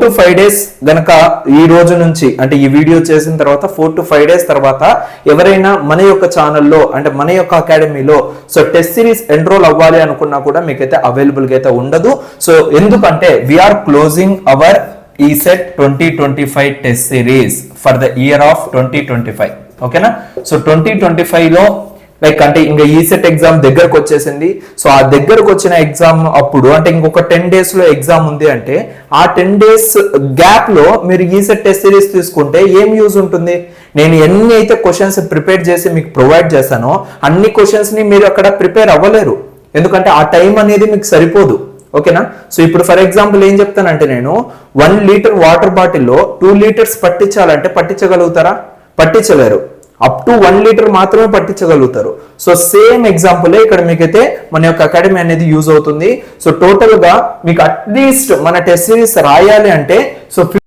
to 5 days గనక ఈ రోజు నుంచి అంటే ఈ వీడియో చేసిన తర్వాత 4 to 5 days తర్వాత ఎవరైనా మన యొక్క ఛానల్లో అంటే మన యొక్క అకాడమీలో సో టెస్ట్ సిరీస్ ఎన్రోల్ అవ్వాలి అనుకున్నా కూడా మీకైతే అవైలబుల్ గా అయితే ఉండదు. సో ఎందుకంటే we are closing our ECET 2025 test series for the year of 2025. ఓకేనా? సో 2025 లో లైక్ అంటే ఇంకా ఈసెట్ ఎగ్జామ్ దగ్గరకు వచ్చేసింది. సో ఆ దగ్గరకు వచ్చిన ఎగ్జామ్ అప్పుడు అంటే ఇంకొక 10 days లో ఎగ్జామ్ ఉంది అంటే ఆ 10 days గ్యాప్ లో మీరు ఈసెట్ టెస్ట్ సిరీస్ తీసుకుంటే ఏం యూజ్ ఉంటుంది? నేను ఎన్ని అయితే క్వశ్చన్స్ ప్రిపేర్ చేసి మీకు ప్రొవైడ్ చేశానో అన్ని క్వశ్చన్స్ ని మీరు అక్కడ ప్రిపేర్ అవ్వలేరు, ఎందుకంటే ఆ టైం అనేది మీకు సరిపోదు. ఓకేనా? సో ఇప్పుడు ఫర్ ఎగ్జాంపుల్ ఏం చెప్తానంటే నేను 1 లీటర్ వాటర్ బాటిల్లో 2 liters పట్టించాలంటే పట్టించగలుగుతారా? పట్టించలేరు. అప్ టు 1 లీటర్ మాత్రమే పట్టించగలుగుతారు. సో సేమ్ ఎగ్జాంపుల్ ఇక్కడ మీకైతే మన యొక్క అకాడమీ అనేది యూజ్ అవుతుంది. సో టోటల్ గా మీకు అట్లీస్ట్ మన టెస్ట్ సిరీస్ రాయాలి అంటే సో